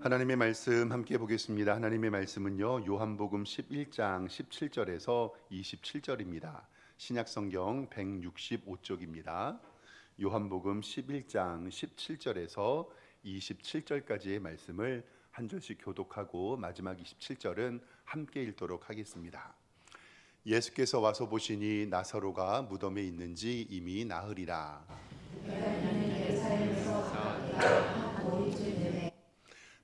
하나님의 말씀 함께 보겠습니다. 하나님의 말씀은요, 요한복음 11장 17절에서 27절입니다. 신약성경 165쪽입니다. 요한복음 11장 17절에서 27절까지의 말씀을 한 절씩 교독하고 마지막 27절은 함께 읽도록 하겠습니다. 예수께서 와서 보시니 나사로가 무덤에 있는지 이미 나으리라.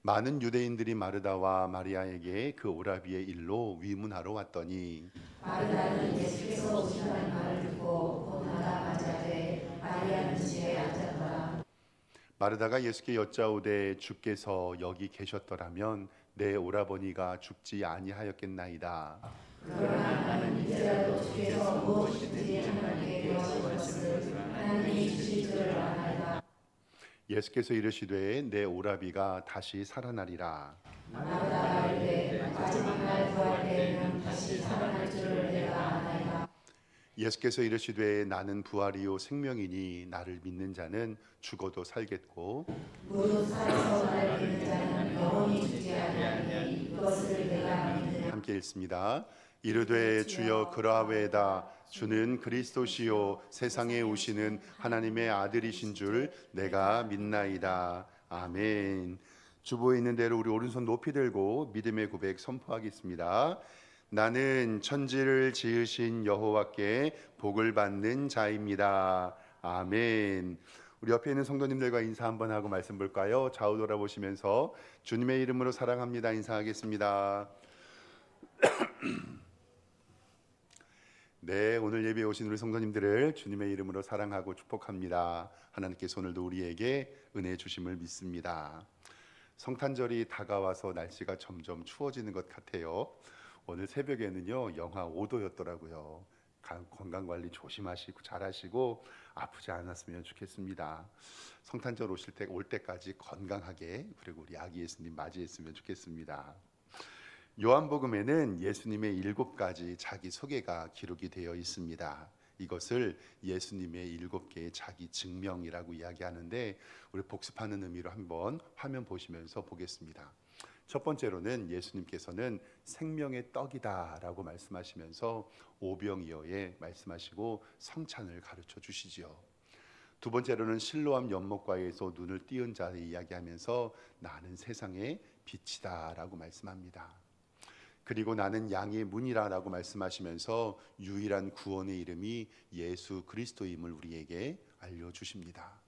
많은 유대인들이 마르다와 마리아에게 그 오라비의 일로 위문하러 왔더니 마르다는 예수께서 오신다는 말을 듣고 곧 나가자되 마리아는 집에 앉았더라. 마르다가 예수께 여짜오되 주께서 여기 계셨더라면 내 오라버니가 죽지 아니하였겠나이다. 그러나 나는 이제라도 주께서 무엇이든지 하나님께 구하실 것을 하나님이 주실 줄을 아나이다. 예수께서 이르시되 내 오라비가 다시 살아나리라. 마르다가 이르되 마지막 날 구할 때에는 다시 살아날 줄을 내가 아나이다. 예수께서 이르시되 나는 부활이요 생명이니 나를 믿는 자는 죽어도 살겠고 무릇 살아서 나를 믿는 자는 영원히 죽지 아니하리니 이것을 내가 믿느냐. 함께 읽습니다. 이르되 주여 그라웨다 주는 그리스도시요 세상에 오시는 하나님의 아들이신 줄 내가 믿나이다. 아멘. 주보에 있는 대로 우리 오른손 높이 들고 믿음의 고백 선포하겠습니다. 나는 천지를 지으신 여호와께 복을 받는 자입니다. 아멘. 우리 옆에 있는 성도님들과 인사 한번 하고 말씀 볼까요? 좌우 돌아보시면서 주님의 이름으로 사랑합니다 인사하겠습니다. 네, 오늘 예배에 오신 우리 성도님들을 주님의 이름으로 사랑하고 축복합니다. 하나님께서 오늘도 우리에게 은혜 주심을 믿습니다. 성탄절이 다가와서 날씨가 점점 추워지는 것 같아요. 오늘 새벽에는요 영하 5도였더라고요. 건강관리 조심하시고 잘하시고 아프지 않았으면 좋겠습니다. 성탄절 올 때까지 건강하게 그리고 우리 아기 예수님 맞이했으면 좋겠습니다. 요한복음에는 예수님의 7가지 자기 소개가 기록이 되어 있습니다. 이것을 예수님의 7개의 자기 증명이라고 이야기하는데 우리 복습하는 의미로 한번 화면 보시면서 보겠습니다. 첫 번째로는 예수님께서는 생명의 떡이다 라고 말씀하시면서 오병이어에 말씀하시고 성찬을 가르쳐 주시지요. 두 번째로는 실로암 연못가에서 눈을 띄운 자를 이야기하면서 나는 세상의 빛이다 라고 말씀합니다. 그리고 나는 양의 문이라 라고 말씀하시면서 유일한 구원의 이름이 예수 그리스도임을 우리에게 알려주십니다.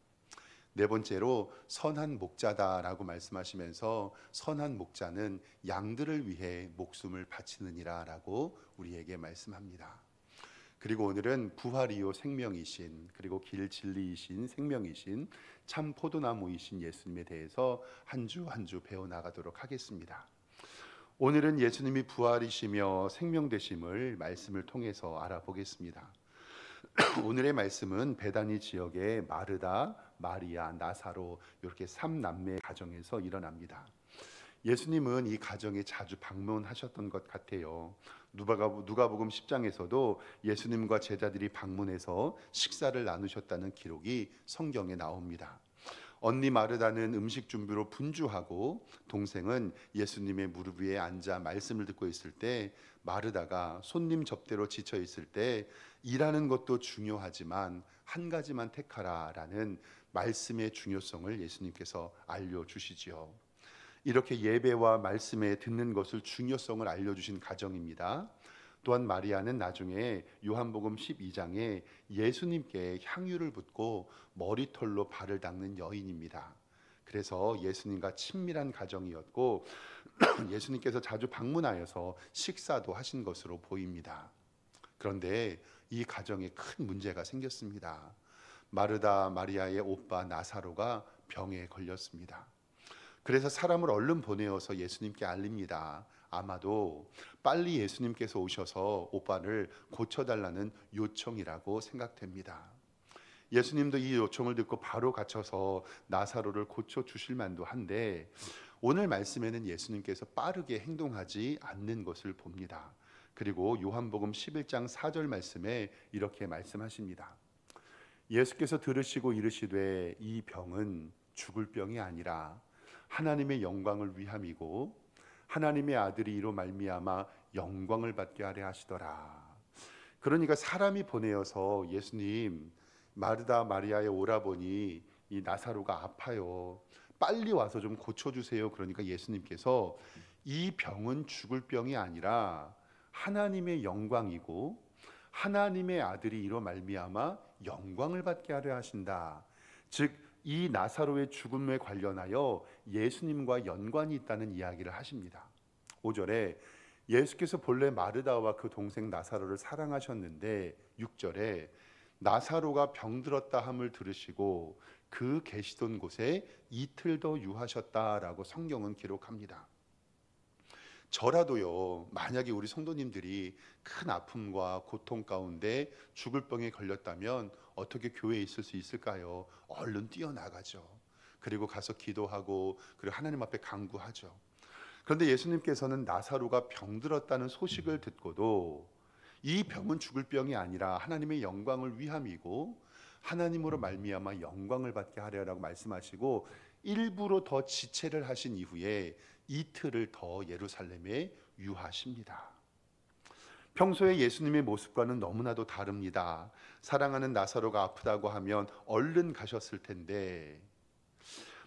네 번째로 선한 목자다 라고 말씀하시면서 선한 목자는 양들을 위해 목숨을 바치느니라 라고 우리에게 말씀합니다. 그리고 오늘은 부활이요 생명이신 그리고 길 진리이신 생명이신 참 포도나무이신 예수님에 대해서 한 주 한 주 배워나가도록 하겠습니다. 오늘은 예수님이 부활이시며 생명되심을 말씀을 통해서 알아보겠습니다. 오늘의 말씀은 베다니 지역의 마르다, 마리아, 나사로 이렇게 3남매 가정에서 일어납니다. 예수님은 이 가정에 자주 방문하셨던 것 같아요. 누가복음 10장에서도 예수님과 제자들이 방문해서 식사를 나누셨다는 기록이 성경에 나옵니다. 언니 마르다는 음식 준비로 분주하고 동생은 예수님의 무릎 위에 앉아 말씀을 듣고 있을 때 마르다가 손님 접대로 지쳐 있을 때 일하는 것도 중요하지만 한 가지만 택하라 라는 말씀의 중요성을 예수님께서 알려주시지요. 이렇게 예배와 말씀에 듣는 것을 중요성을 알려주신 가정입니다. 또한 마리아는 나중에 요한복음 12장에 예수님께 향유를 붓고 머리털로 발을 닦는 여인입니다. 그래서 예수님과 친밀한 가정이었고 예수님께서 자주 방문하여서 식사도 하신 것으로 보입니다. 그런데 이 가정에 큰 문제가 생겼습니다. 마르다 마리아의 오빠 나사로가 병에 걸렸습니다. 그래서 사람을 얼른 보내어서 예수님께 알립니다. 아마도 빨리 예수님께서 오셔서 오빠를 고쳐달라는 요청이라고 생각됩니다. 예수님도 이 요청을 듣고 바로 갇혀서 나사로를 고쳐주실 만도 한데 오늘 말씀에는 예수님께서 빠르게 행동하지 않는 것을 봅니다. 그리고 요한복음 11장 4절 말씀에 이렇게 말씀하십니다. 예수께서 들으시고 이르시되 이 병은 죽을 병이 아니라 하나님의 영광을 위함이고 하나님의 아들이 이로 말미암아 영광을 받게 하려 하시더라. 그러니까 사람이 보내어서 예수님 마르다 마리아의 오라버니 이 나사로가 아파요. 빨리 와서 좀 고쳐주세요. 그러니까 예수님께서 이 병은 죽을 병이 아니라 하나님의 영광이고 하나님의 아들이 이로 말미암아 영광을 받게 하려 하신다. 즉 이 나사로의 죽음에 관련하여 예수님과 연관이 있다는 이야기를 하십니다. 5절에 예수께서 본래 마르다와 그 동생 나사로를 사랑하셨는데 6절에 나사로가 병들었다 함을 들으시고 그 계시던 곳에 이틀 더 유하셨다라고 성경은 기록합니다. 저라도요, 만약에 우리 성도님들이 큰 아픔과 고통 가운데 죽을 병에 걸렸다면 어떻게 교회에 있을 수 있을까요? 얼른 뛰어나가죠. 그리고 가서 기도하고 그리고 하나님 앞에 간구하죠. 그런데 예수님께서는 나사로가 병들었다는 소식을 듣고도 이 병은 죽을 병이 아니라 하나님의 영광을 위함이고 하나님으로 말미암아 영광을 받게 하려라고 말씀하시고 일부러 더 지체를 하신 이후에 이틀을 더 예루살렘에 유하십니다. 평소에 예수님의 모습과는 너무나도 다릅니다. 사랑하는 나사로가 아프다고 하면 얼른 가셨을 텐데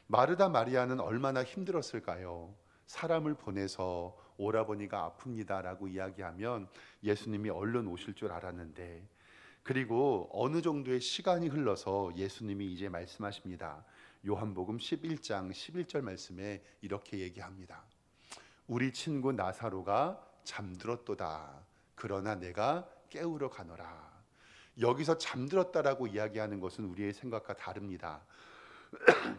마르다 마리아는 얼마나 힘들었을까요? 사람을 보내서 오라버니가 아픕니다라고 이야기하면 예수님이 얼른 오실 줄 알았는데 그리고 어느 정도의 시간이 흘러서 예수님이 이제 말씀하십니다. 요한복음 11장 11절 말씀에 이렇게 얘기합니다. 우리 친구 나사로가 잠들었도다. 그러나 내가 깨우러 가노라. 여기서 잠들었다라고 이야기하는 것은 우리의 생각과 다릅니다.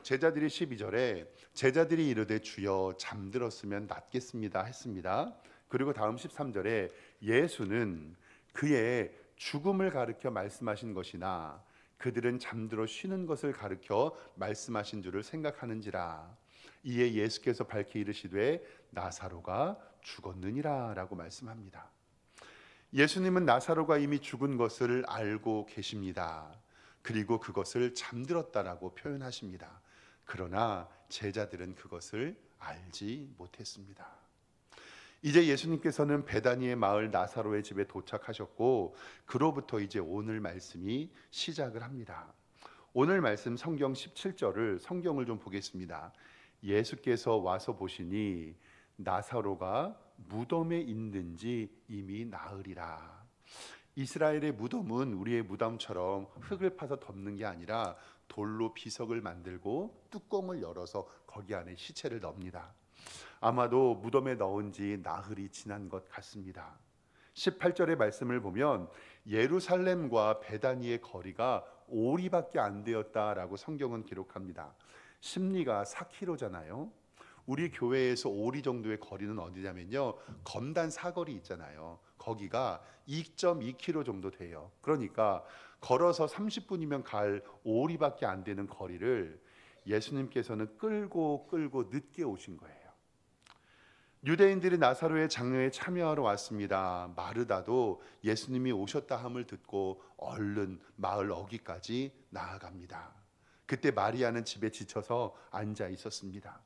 제자들이 12절에 제자들이 이르되 주여 잠들었으면 낫겠습니다 했습니다. 그리고 다음 13절에 예수는 그의 죽음을 가르쳐 말씀하신 것이나 그들은 잠들어 쉬는 것을 가르쳐 말씀하신 줄을 생각하는지라. 이에 예수께서 밝히 이르시되 나사로가 죽었느니라 라고 말씀합니다. 예수님은 나사로가 이미 죽은 것을 알고 계십니다. 그리고 그것을 잠들었다라고 표현하십니다. 그러나 제자들은 그것을 알지 못했습니다. 이제 예수님께서는 베다니의 마을 나사로의 집에 도착하셨고 그로부터 이제 오늘 말씀이 시작을 합니다. 오늘 말씀 성경 17절을 성경을 좀 보겠습니다. 예수께서 와서 보시니 나사로가 무덤에 있는지 이미 나으리라. 이스라엘의 무덤은 우리의 무덤처럼 흙을 파서 덮는 게 아니라 돌로 비석을 만들고 뚜껑을 열어서 거기 안에 시체를 넣습니다. 아마도 무덤에 넣은 지 나흘이 지난 것 같습니다. 18절의 말씀을 보면 예루살렘과 베다니의 거리가 오리밖에 안 되었다라고 성경은 기록합니다. 심리가 4km잖아요. 우리 교회에서 오리 정도의 거리는 어디냐면요, 검단 사거리 있잖아요. 거기가 2.2km 정도 돼요. 그러니까 걸어서 30분이면 갈 오리밖에 안 되는 거리를 예수님께서는 끌고 늦게 오신 거예요. 유대인들이 나사로의 장례에 참여하러 왔습니다. 마르다도 예수님이 오셨다 함을 듣고 얼른 마을 어귀까지 나아갑니다. 그때 마리아는 집에 지쳐서 앉아 있었습니다.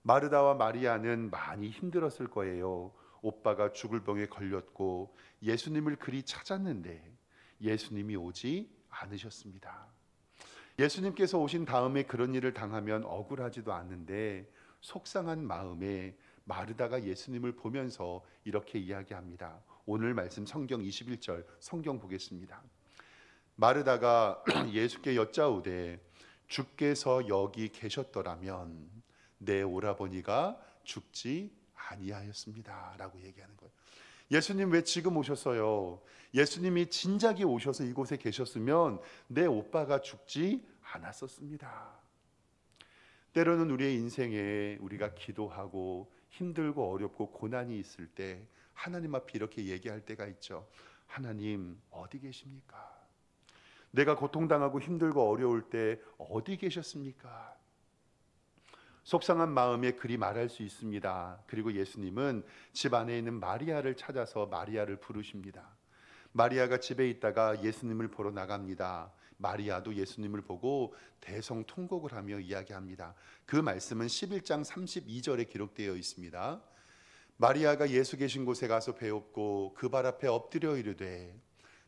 마르다와 마리아는 많이 힘들었을 거예요. 오빠가 죽을 병에 걸렸고 예수님을 그리 찾았는데 예수님이 오지 않으셨습니다. 예수님께서 오신 다음에 그런 일을 당하면 억울하지도 않는데 속상한 마음에 마르다가 예수님을 보면서 이렇게 이야기합니다. 오늘 말씀 성경 21절 성경 보겠습니다. 마르다가 예수께 여짜오되 주께서 여기 계셨더라면 내 오라버니가 죽지 아니하였습니다 라고 얘기하는 거예요. 예수님 왜 지금 오셨어요? 예수님이 진작에 오셔서 이곳에 계셨으면 내 오빠가 죽지 않았었습니다. 때로는 우리의 인생에 우리가 기도하고 힘들고 어렵고 고난이 있을 때 하나님 앞에 이렇게 얘기할 때가 있죠. 하나님 어디 계십니까? 내가 고통당하고 힘들고 어려울 때 어디 계셨습니까? 속상한 마음에 그리 말할 수 있습니다. 그리고 예수님은 집 안에 있는 마리아를 찾아서 마리아를 부르십니다. 마리아가 집에 있다가 예수님을 보러 나갑니다. 마리아도 예수님을 보고 대성통곡을 하며 이야기합니다. 그 말씀은 11장 32절에 기록되어 있습니다. 마리아가 예수 계신 곳에 가서 배웠고 그 발 앞에 엎드려 이르되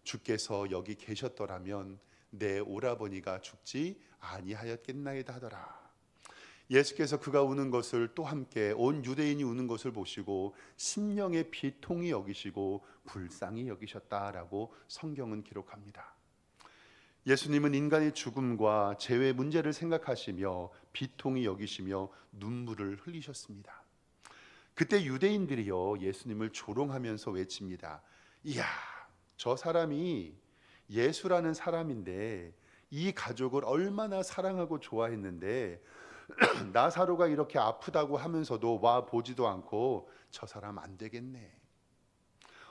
주께서 여기 계셨더라면 내 오라버니가 죽지 아니하였겠나이다 하더라. 예수께서 그가 우는 것을 또 함께 온 유대인이 우는 것을 보시고 심령의 비통히 여기시고 불쌍히 여기셨다라고 성경은 기록합니다. 예수님은 인간의 죽음과 죄의 문제를 생각하시며 비통히 여기시며 눈물을 흘리셨습니다. 그때 유대인들이요 예수님을 조롱하면서 외칩니다. 이야, 저 사람이 예수라는 사람인데 이 가족을 얼마나 사랑하고 좋아했는데 나사로가 이렇게 아프다고 하면서도 와 보지도 않고 저 사람 안 되겠네.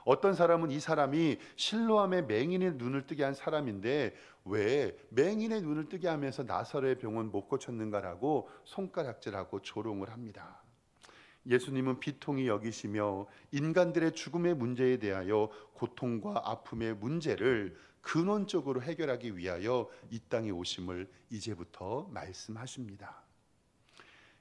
어떤 사람은 이 사람이 실로암의 맹인의 눈을 뜨게 한 사람인데 왜 맹인의 눈을 뜨게 하면서 나사로의 병은 못 고쳤는가라고 손가락질하고 조롱을 합니다. 예수님은 비통히 여기시며 인간들의 죽음의 문제에 대하여 고통과 아픔의 문제를 근원적으로 해결하기 위하여 이 땅에 오심을 이제부터 말씀하십니다.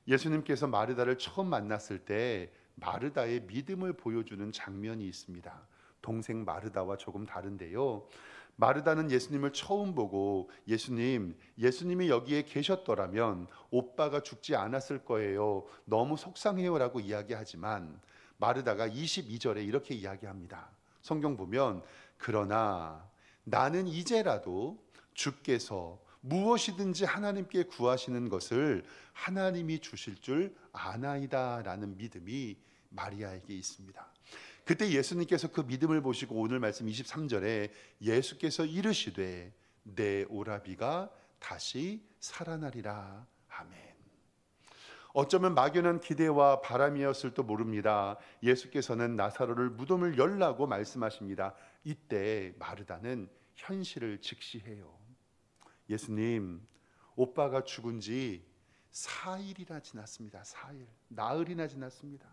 예수님께서 마르다를 처음 만났을 때 마르다의 믿음을 보여주는 장면이 있습니다. 동생 마르다와 조금 다른데요. 마르다는 예수님을 처음 보고 예수님이 여기에 계셨더라면 오빠가 죽지 않았을 거예요. 너무 속상해요 라고 이야기하지만 마르다가 22절에 이렇게 이야기합니다. 성경 보면 그러나 나는 이제라도 주께서 무엇이든지 하나님께 구하시는 것을 하나님이 주실 줄 아나이다 라는 믿음이 마리아에게 있습니다. 그때 예수님께서 그 믿음을 보시고 오늘 말씀 23절에 예수께서 이르시되 내 오라비가 다시 살아나리라. 아멘. 어쩌면 막연한 기대와 바람이었을도 모릅니다. 예수께서는 나사로를 무덤을 열라고 말씀하십니다. 이때 마르다는 현실을 직시해요. 예수님, 오빠가 죽은 지 4일이나 지났습니다. 4일, 나흘이나 지났습니다.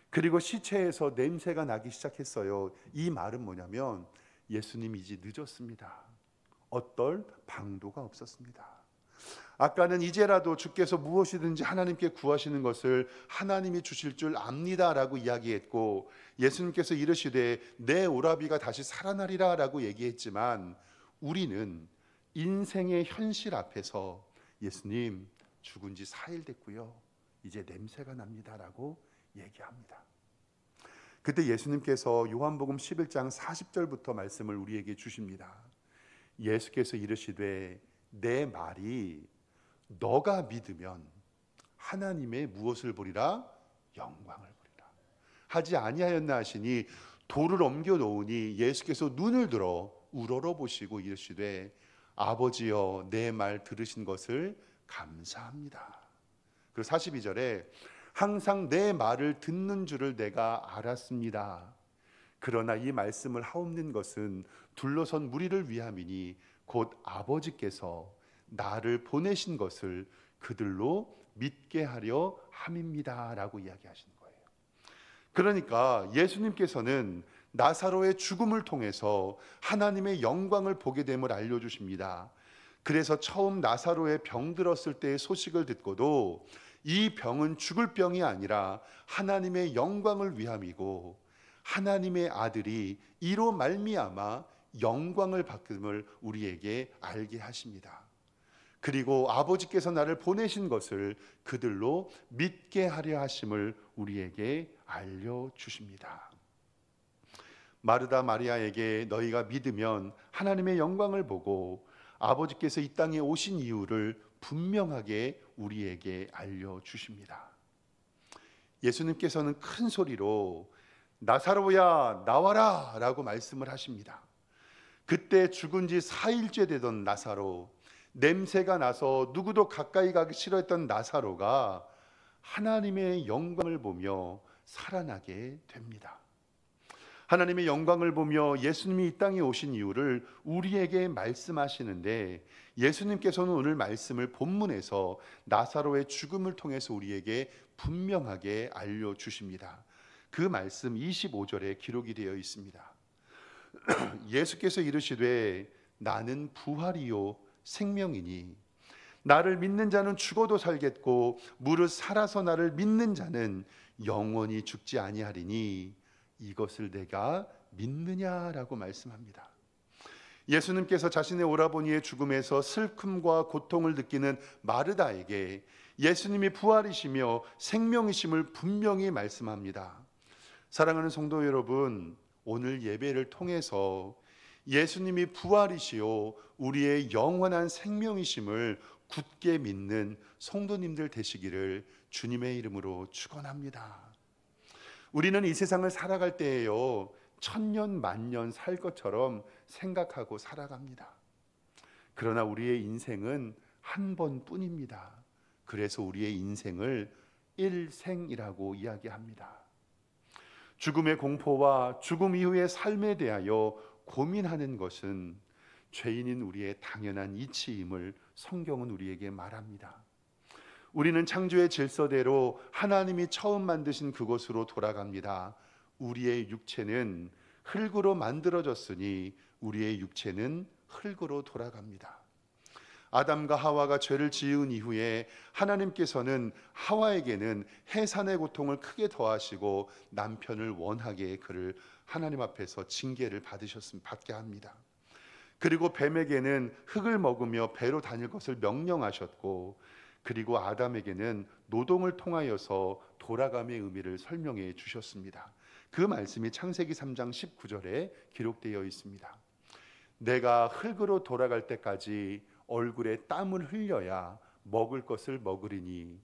그리고 시체에서 냄새가 나기 시작했어요. 이 말은 뭐냐면 예수님 이제 늦었습니다. 어떨 방도가 없었습니다. 아까는 이제라도 주께서 무엇이든지 하나님께 구하시는 것을 하나님이 주실 줄 압니다 라고 이야기했고 예수님께서 이르시되 내 오라비가 다시 살아나리라 라고 얘기했지만 우리는 인생의 현실 앞에서 예수님 죽은 지 4일 됐고요. 이제 냄새가 납니다 라고 얘기합니다. 그때 예수님께서 요한복음 11장 40절부터 말씀을 우리에게 주십니다. 예수께서 이르시되 내 말이 너가 믿으면 하나님의 무엇을 보리라? 영광을 보리라. 하지 아니하였나 하시니 돌을 옮겨 놓으니 예수께서 눈을 들어 우러러 보시고 이르시되 아버지여 내 말 들으신 것을 감사합니다. 그리고 42절에 항상 내 말을 듣는 줄을 내가 알았습니다. 그러나 이 말씀을 하옵는 것은 둘러선 무리를 위함이니 곧 아버지께서 나를 보내신 것을 그들로 믿게 하려 함입니다 라고 이야기하시는 거예요. 그러니까 예수님께서는 나사로의 죽음을 통해서 하나님의 영광을 보게 됨을 알려주십니다. 그래서 처음 나사로의 병 들었을 때의 소식을 듣고도 이 병은 죽을 병이 아니라 하나님의 영광을 위함이고 하나님의 아들이 이로 말미암아 영광을 받음을 우리에게 알게 하십니다. 그리고 아버지께서 나를 보내신 것을 그들로 믿게 하려 하심을 우리에게 알려주십니다. 마르다 마리아에게 너희가 믿으면 하나님의 영광을 보고 아버지께서 이 땅에 오신 이유를 분명하게 우리에게 알려주십니다. 예수님께서는 큰 소리로 나사로야 나와라 라고 말씀을 하십니다. 그때 죽은 지 4일째 되던 나사로, 냄새가 나서 누구도 가까이 가기 싫어했던 나사로가 하나님의 영광을 보며 살아나게 됩니다. 하나님의 영광을 보며 예수님이 이 땅에 오신 이유를 우리에게 말씀하시는데 예수님께서는 오늘 말씀을 본문에서 나사로의 죽음을 통해서 우리에게 분명하게 알려주십니다. 그 말씀 25절에 기록이 되어 있습니다. 예수께서 이르시되 나는 부활이요 생명이니 나를 믿는 자는 죽어도 살겠고 무릇 살아서 나를 믿는 자는 영원히 죽지 아니하리니 이것을 내가 믿느냐라고 말씀합니다. 예수님께서 자신의 오라버니의 죽음에서 슬픔과 고통을 느끼는 마르다에게 예수님이 부활이시며 생명이심을 분명히 말씀합니다. 사랑하는 성도 여러분, 오늘 예배를 통해서 예수님이 부활이시요 우리의 영원한 생명이심을 굳게 믿는 성도님들 되시기를 주님의 이름으로 축원합니다. 우리는 이 세상을 살아갈 때에요, 천년 만년 살 것처럼 생각하고 살아갑니다. 그러나 우리의 인생은 한 번뿐입니다. 그래서 우리의 인생을 일생이라고 이야기합니다. 죽음의 공포와 죽음 이후의 삶에 대하여 고민하는 것은 죄인인 우리의 당연한 이치임을 성경은 우리에게 말합니다. 우리는 창조의 질서대로 하나님이 처음 만드신 그곳으로 돌아갑니다. 우리의 육체는 흙으로 만들어졌으니 우리의 육체는 흙으로 돌아갑니다. 아담과 하와가 죄를 지은 이후에 하나님께서는 하와에게는 해산의 고통을 크게 더하시고 남편을 원하게 그를 하나님 앞에서 징계를 받게 합니다. 그리고 뱀에게는 흙을 먹으며 배로 다닐 것을 명령하셨고, 그리고 아담에게는 노동을 통하여서 돌아감의 의미를 설명해 주셨습니다. 그 말씀이 창세기 3장 19절에 기록되어 있습니다. 내가 흙으로 돌아갈 때까지 얼굴에 땀을 흘려야 먹을 것을 먹으리니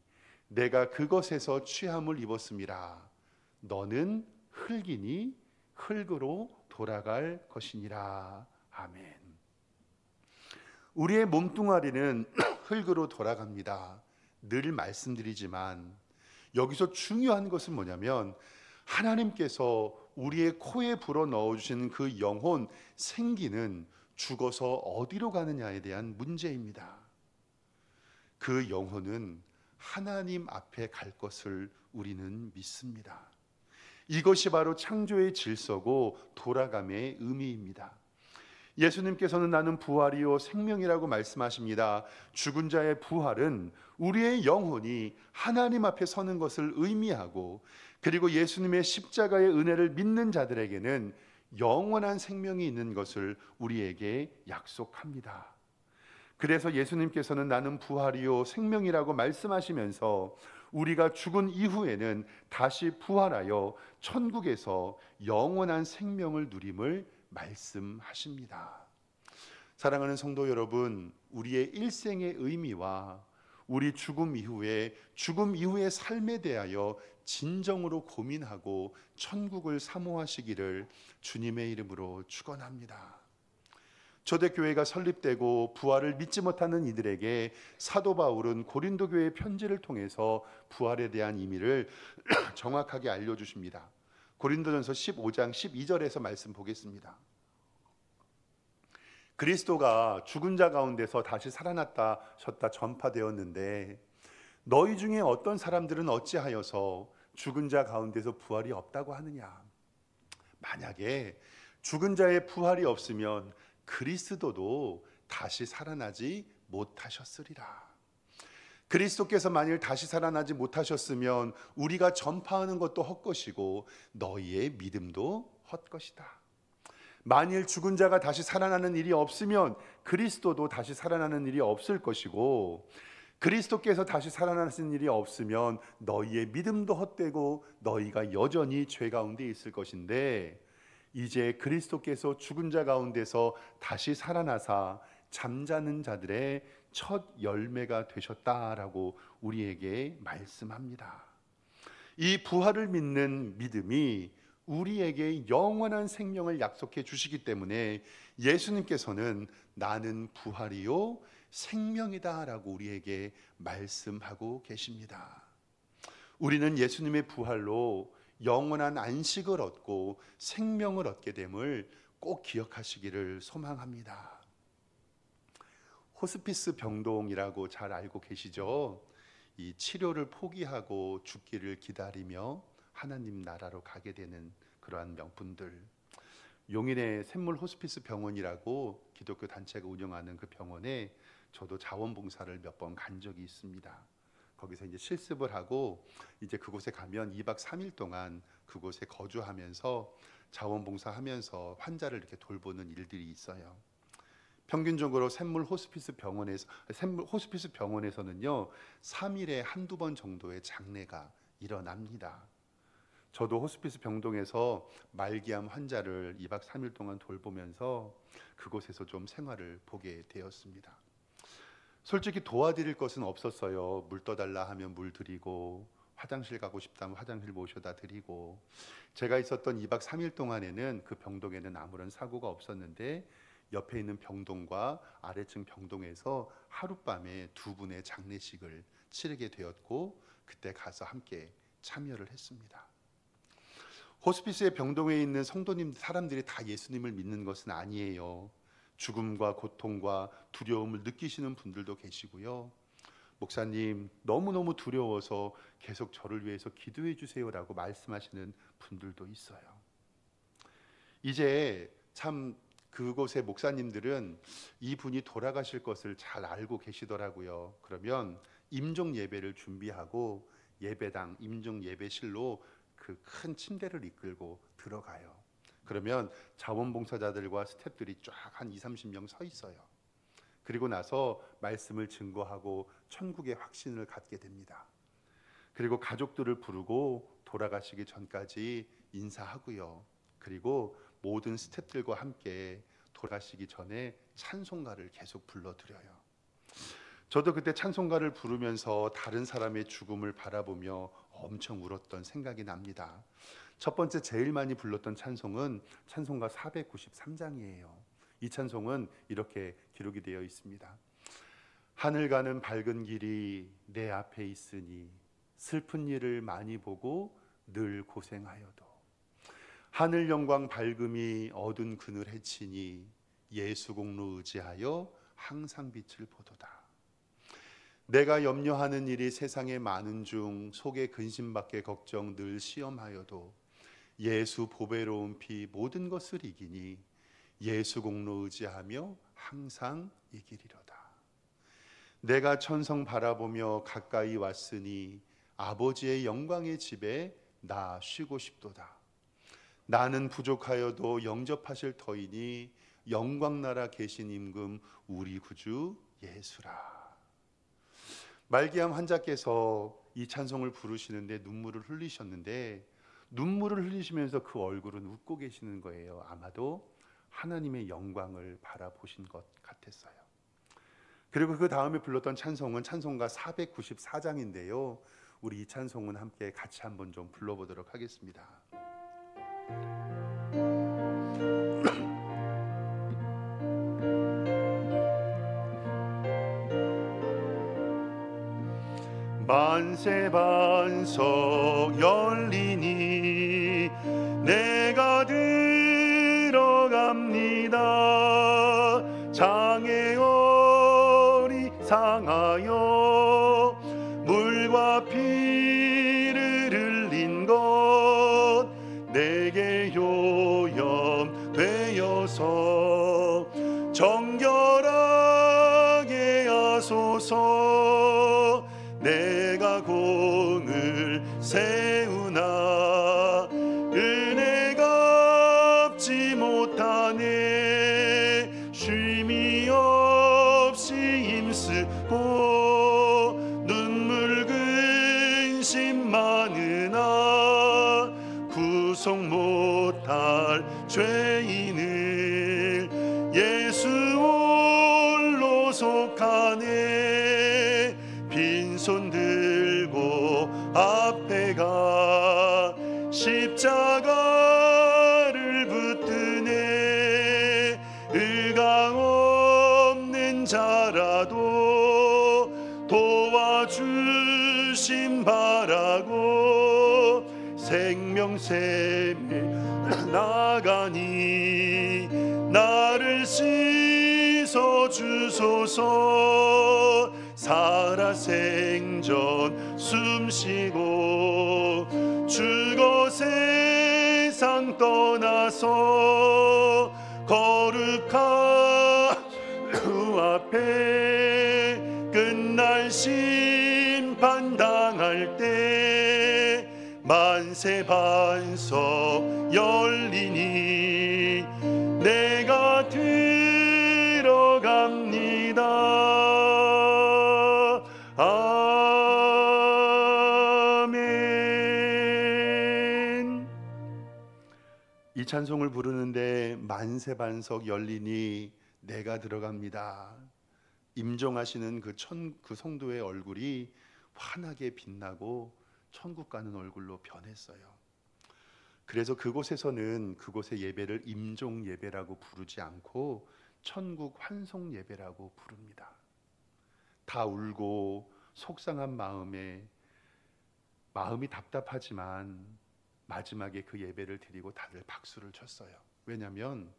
내가 그것에서 취함을 입었음이라. 너는 흙이니 흙으로 돌아갈 것이니라. 아멘. 우리의 몸뚱아리는 흙으로 돌아갑니다. 늘 말씀드리지만 여기서 중요한 것은 뭐냐면 하나님께서 우리의 코에 불어 넣어주신 그 영혼 생기는 죽어서 어디로 가느냐에 대한 문제입니다. 그 영혼은 하나님 앞에 갈 것을 우리는 믿습니다. 이것이 바로 창조의 질서고 돌아감의 의미입니다. 예수님께서는 나는 부활이요 생명이라고 말씀하십니다. 죽은 자의 부활은 우리의 영혼이 하나님 앞에 서는 것을 의미하고, 그리고 예수님의 십자가의 은혜를 믿는 자들에게는 영원한 생명이 있는 것을 우리에게 약속합니다. 그래서 예수님께서는 나는 부활이요 생명이라고 말씀하시면서 우리가 죽은 이후에는 다시 부활하여 천국에서 영원한 생명을 누림을 말씀하십니다. 사랑하는 성도 여러분, 우리의 일생의 의미와 우리 죽음 이후의 삶에 대하여 진정으로 고민하고 천국을 사모하시기를 주님의 이름으로 축원합니다. 초대교회가 설립되고 부활을 믿지 못하는 이들에게 사도 바울은 고린도 교회의 편지를 통해서 부활에 대한 의미를 정확하게 알려주십니다. 고린도전서 15장 12절에서 말씀 보겠습니다. 그리스도가 죽은 자 가운데서 다시 살아났다 셨다 전파되었는데 너희 중에 어떤 사람들은 어찌하여서 죽은 자 가운데서 부활이 없다고 하느냐. 만약에 죽은 자의 부활이 없으면 그리스도도 다시 살아나지 못하셨으리라. 그리스도께서 만일 다시 살아나지 못하셨으면 우리가 전파하는 것도 헛것이고 너희의 믿음도 헛것이다. 만일 죽은 자가 다시 살아나는 일이 없으면 그리스도도 다시 살아나는 일이 없을 것이고, 그리스도께서 다시 살아나신 일이 없으면 너희의 믿음도 헛되고 너희가 여전히 죄 가운데 있을 것인데, 이제 그리스도께서 죽은 자 가운데서 다시 살아나사 잠자는 자들의 첫 열매가 되셨다라고 우리에게 말씀합니다. 이 부활을 믿는 믿음이 우리에게 영원한 생명을 약속해 주시기 때문에 예수님께서는 나는 부활이요 생명이다라고 우리에게 말씀하고 계십니다. 우리는 예수님의 부활로 영원한 안식을 얻고 생명을 얻게 됨을 꼭 기억하시기를 소망합니다. 호스피스 병동이라고 잘 알고 계시죠? 이 치료를 포기하고 죽기를 기다리며 하나님 나라로 가게 되는 그러한 명분들. 용인의 샘물 호스피스 병원이라고 기독교 단체가 운영하는 그 병원에 저도 자원봉사를 몇 번 간 적이 있습니다. 거기서 이제 실습을 하고 이제 그곳에 가면 2박 3일 동안 그곳에 거주하면서 자원봉사하면서 환자를 이렇게 돌보는 일들이 있어요. 평균적으로 샘물 호스피스 병원에서는요 3일에 한두 번 정도의 장례가 일어납니다. 저도 호스피스 병동에서 말기암 환자를 2박 3일 동안 돌보면서 그곳에서 좀 생활을 보게 되었습니다. 솔직히 도와드릴 것은 없었어요. 물 떠달라 하면 물 드리고, 화장실 가고 싶다면 화장실 모셔다 드리고, 제가 있었던 2박 3일 동안에는 그 병동에는 아무런 사고가 없었는데 옆에 있는 병동과 아래층 병동에서 하룻밤에 두 분의 장례식을 치르게 되었고, 그때 가서 함께 참여를 했습니다. 호스피스의 병동에 있는 성도님 사람들이 다 예수님을 믿는 것은 아니에요. 죽음과 고통과 두려움을 느끼시는 분들도 계시고요. 목사님, 너무너무 두려워서 계속 저를 위해서 기도해 주세요라고 말씀하시는 분들도 있어요. 이제 참 그곳의 목사님들은 이분이 돌아가실 것을 잘 알고 계시더라고요. 그러면 임종 예배를 준비하고 예배당, 임종 예배실로 그 큰 침대를 이끌고 들어가요. 그러면 자원봉사자들과 스태프들이 쫙 한 20-30명 서 있어요. 그리고 나서 말씀을 증거하고 천국의 확신을 갖게 됩니다. 그리고 가족들을 부르고 돌아가시기 전까지 인사하고요. 그리고 모든 스태프들과 함께 돌아가시기 전에 찬송가를 계속 불러드려요. 저도 그때 찬송가를 부르면서 다른 사람의 죽음을 바라보며 엄청 울었던 생각이 납니다. 첫 번째 제일 많이 불렀던 찬송은 찬송가 493장이에요. 이 찬송은 이렇게 기록이 되어 있습니다. 하늘 가는 밝은 길이 내 앞에 있으니 슬픈 일을 많이 보고 늘 고생하여도 하늘 영광 밝음이 어두운 그늘 해치니 예수 공로 의지하여 항상 빛을 보도다. 내가 염려하는 일이 세상에 많은 중 속에 근심밖에 걱정 늘 시험하여도 예수 보배로운 피 모든 것을 이기니 예수 공로 의지하며 항상 이기리로다. 내가 천성 바라보며 가까이 왔으니 아버지의 영광의 집에 나 쉬고 싶도다. 나는 부족하여도 영접하실 터이니 영광나라 계신 임금 우리 구주 예수라. 말기암 환자께서 이 찬송을 부르시는데 눈물을 흘리셨는데 눈물을 흘리시면서 그 얼굴은 웃고 계시는 거예요. 아마도 하나님의 영광을 바라보신 것 같았어요. 그리고 그 다음에 불렀던 찬송은 찬송가 494장인데요. 우리 이 찬송은 함께 같이 한번 좀 불러보도록 하겠습니다. 만세 반석 열리니 내가 들어갑니다. 장애어리 상하여 물과 피를 흘린 것 내게 요염되어서 정결하게 하소서. 내가 공을 세우나 은혜가 갚지 못하네. 쉼이 없이 힘쓰고 눈물 근심 많으나 구속 못할 죄인을 예수 홀로 속하네. 빈손 들고 앞에 가 십자가를 붙드네. 의강 없는 자라도 도와주심 바라고 생명샘에 나가니 나를 씻어 주소서. 살아생전 숨쉬고 죽어 세상 세상 떠나서 거룩한 주 앞에 끝날 심판 당할 때 만세 반석 열리니 내가 들어갑니다. 아멘. 이 찬송을 부르는데 만세 반석 열리니 내가 들어갑니다. 임종하시는 그 성도의 얼굴이 환하게 빛나고 천국 가는 얼굴로 변했어요. 그래서 그곳에서는 그곳의 예배를 임종 예배라고 부르지 않고 천국 환송 예배라고 부릅니다. 다 울고 속상한 마음이 답답하지만 마지막에 그 예배를 드리고 다들 박수를 쳤어요. 왜냐하면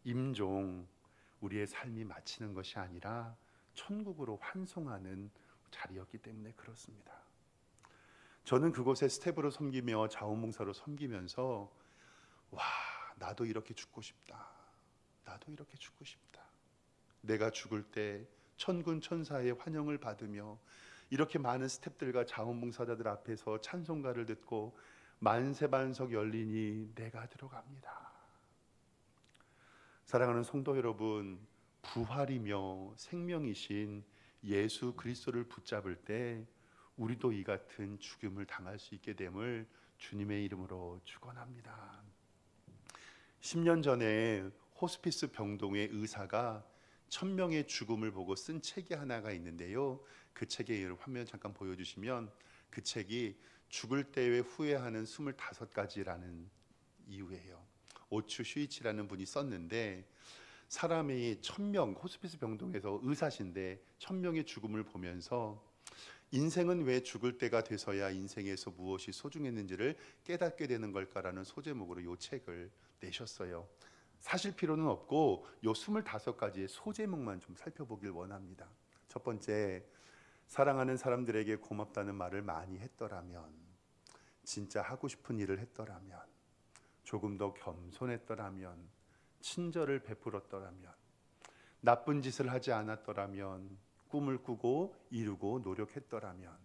임종, 우리의 삶이 마치는 것이 아니라 천국으로 환송하는 자리였기 때문에 그렇습니다. 저는 그곳에 스텝으로 섬기며 자원봉사로 섬기면서 와, 나도 이렇게 죽고 싶다. 나도 이렇게 죽고 싶다. 내가 죽을 때 천군 천사의 환영을 받으며 이렇게 많은 스텝들과 자원봉사자들 앞에서 찬송가를 듣고 만세 반석 열리니 내가 들어갑니다. 사랑하는 성도 여러분, 부활이며 생명이신 예수 그리스도를 붙잡을 때 우리도 이 같은 죽음을 당할 수 있게 됨을 주님의 이름으로 축원합니다. 10년 전에 호스피스 병동의 의사가 1000명의 죽음을 보고 쓴 책이 하나가 있는데요. 그 책의 화면 잠깐 보여주시면 그 책이 죽을 때에 후회하는 25가지라는 이유예요. 오추 슈이치라는 분이 썼는데 사람이 1000명, 호스피스 병동에서 의사신데 1000명의 죽음을 보면서 인생은 왜 죽을 때가 돼서야 인생에서 무엇이 소중했는지를 깨닫게 되는 걸까라는 소제목으로 이 책을 내셨어요. 사실 필요는 없고 이 25가지의 소제목만 좀 살펴보길 원합니다. 첫 번째, 사랑하는 사람들에게 고맙다는 말을 많이 했더라면, 진짜 하고 싶은 일을 했더라면, 조금 더 겸손했더라면, 친절을 베풀었더라면, 나쁜 짓을 하지 않았더라면, 꿈을 꾸고 이루고 노력했더라면,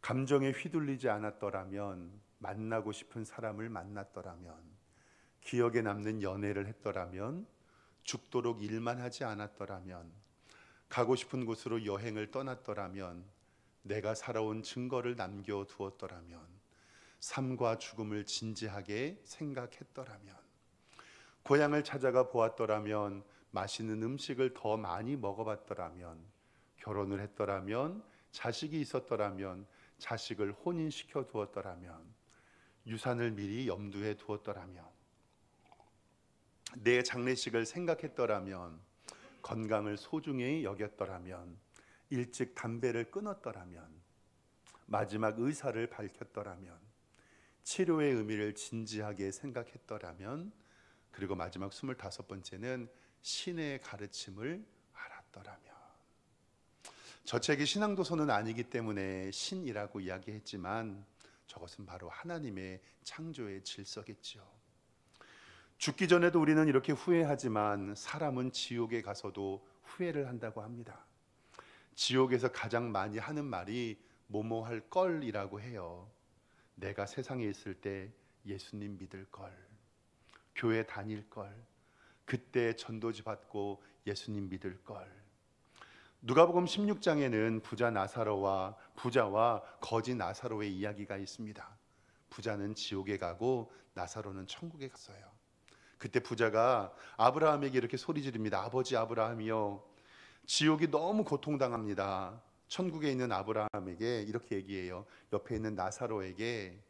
감정에 휘둘리지 않았더라면, 만나고 싶은 사람을 만났더라면, 기억에 남는 연애를 했더라면, 죽도록 일만 하지 않았더라면, 가고 싶은 곳으로 여행을 떠났더라면, 내가 살아온 증거를 남겨두었더라면, 삶과 죽음을 진지하게 생각했더라면, 고향을 찾아가 보았더라면, 맛있는 음식을 더 많이 먹어봤더라면, 결혼을 했더라면, 자식이 있었더라면, 자식을 혼인시켜 두었더라면, 유산을 미리 염두에 두었더라면, 내 장례식을 생각했더라면, 건강을 소중히 여겼더라면, 일찍 담배를 끊었더라면, 마지막 의사를 밝혔더라면, 치료의 의미를 진지하게 생각했더라면, 그리고 마지막 25번째는 신의 가르침을 알았더라면. 저 책이 신앙도서는 아니기 때문에 신이라고 이야기했지만 저것은 바로 하나님의 창조의 질서겠죠. 죽기 전에도 우리는 이렇게 후회하지만 사람은 지옥에 가서도 후회를 한다고 합니다. 지옥에서 가장 많이 하는 말이 뭐뭐 할 걸이라고 해요. 내가 세상에 있을 때 예수님 믿을 걸, 교회 다닐 걸, 그때 전도지 받고 예수님 믿을 걸. 누가복음 16장에는 부자와 거지 나사로의 이야기가 있습니다. 부자는 지옥에 가고 나사로는 천국에 갔어요. 그때 부자가 아브라함에게 이렇게 소리 지릅니다. 아버지 아브라함이요, 지옥이 너무 고통당합니다. 천국에 있는 아브라함에게 이렇게 얘기해요. 옆에 있는 나사로에게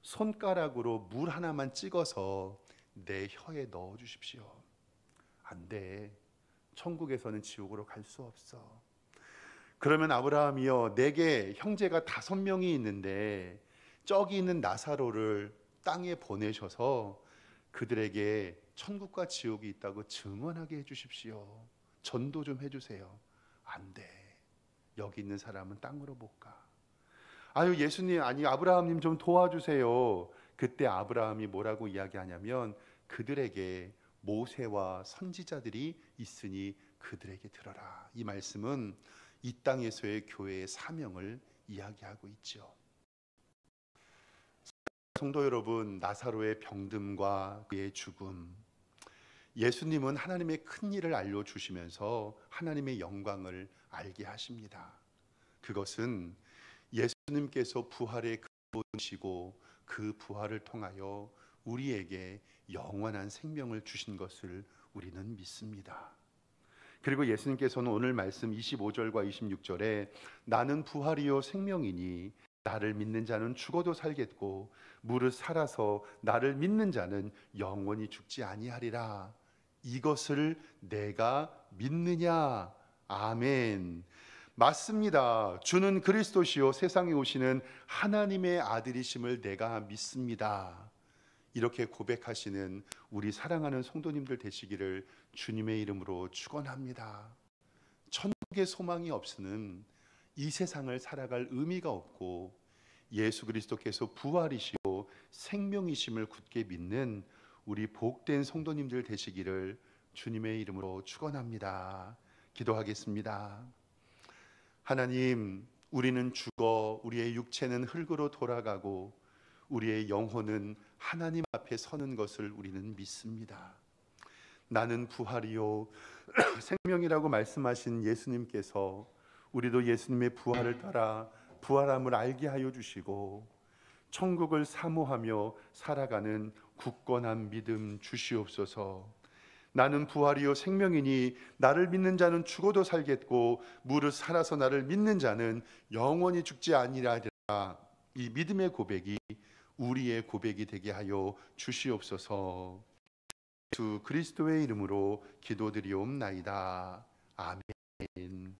손가락으로 물 하나만 찍어서 내 혀에 넣어 주십시오. 안 돼. 천국에서는 지옥으로 갈 수 없어. 그러면 아브라함이요, 내게 형제가 5명이 있는데 저기 있는 나사로를 땅에 보내셔서 그들에게 천국과 지옥이 있다고 증언하게 해주십시오. 전도 좀 해주세요. 안 돼. 여기 있는 사람은 땅으로 못 가. 아유 예수님, 아니 아브라함님 좀 도와주세요. 그때 아브라함이 뭐라고 이야기하냐면 그들에게 모세와 선지자들이 있으니 그들에게 들어라. 이 말씀은 이 땅에서의 교회의 사명을 이야기하고 있죠. 성도 여러분, 나사로의 병듦과 그의 죽음, 예수님은 하나님의 큰 일을 알려주시면서 하나님의 영광을 알게 하십니다. 그것은 예수님께서 부활의 근본이시고 그 부활을 통하여 우리에게 영원한 생명을 주신 것을 우리는 믿습니다. 그리고 예수님께서는 오늘 말씀 25절과 26절에 나는 부활이요 생명이니 나를 믿는 자는 죽어도 살겠고 무릇 살아서 나를 믿는 자는 영원히 죽지 아니하리라. 이것을 내가 믿느냐? 아멘. 맞습니다. 주는 그리스도시요 세상에 오시는 하나님의 아들이심을 내가 믿습니다. 이렇게 고백하시는 우리 사랑하는 성도님들 되시기를 주님의 이름으로 축원합니다. 천국의 소망이 없으는 이 세상을 살아갈 의미가 없고 예수 그리스도께서 부활이시고 생명이심을 굳게 믿는 우리 복된 성도님들 되시기를 주님의 이름으로 축원합니다. 기도하겠습니다. 하나님, 우리는 죽어 우리의 육체는 흙으로 돌아가고 우리의 영혼은 하나님 앞에 서는 것을 우리는 믿습니다. 나는 부활이요 생명이라고 말씀하신 예수님께서 우리도 예수님의 부활을 따라 부활함을 알게 하여 주시고 천국을 사모하며 살아가는 굳건한 믿음 주시옵소서. 나는 부활이요 생명이니 나를 믿는 자는 죽어도 살겠고 무릇 살아서 나를 믿는 자는 영원히 죽지 아니하리라. 이 믿음의 고백이 우리의 고백이 되게 하여 주시옵소서. 예수 그리스도의 이름으로 기도드리옵나이다. 아멘.